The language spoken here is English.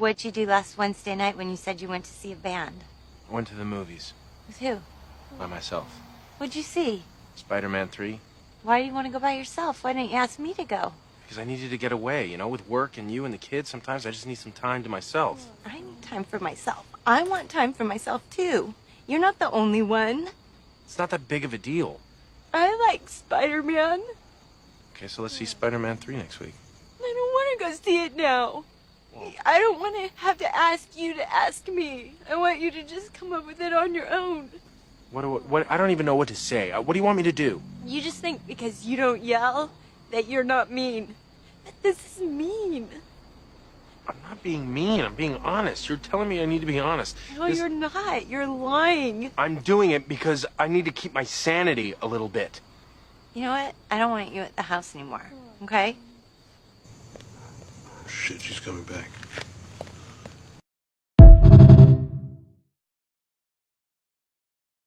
what'd you do last Wednesday night when you said you went to see a band? I went to the movies. With who? By myself. What'd you see? Spider-Man 3. Why do you want to go by yourself? Why didn't you ask me to go? Because I needed to get away, you know, with work and you and the kids. Sometimes I just need some time to myself. I need time for myself. I want time for myself, too. You're not the only one. It's not that big of a deal. I like Spider-Man. Okay, so let's see Spider-Man 3 next week. I don't want to go see it now. I don't want to have to ask you to ask me. I want you to just come up with it on your own. What? I don't even know what to say. What do you want me to do? You just think because you don't yell that you're not mean. But this is mean. I'm not being mean. I'm being honest. You're telling me I need to be honest. No, you're not. You're lying. I'm doing it because I need to keep my sanity a little bit. You know what? I don't want you at the house anymore. Okay? Shit, she's coming back.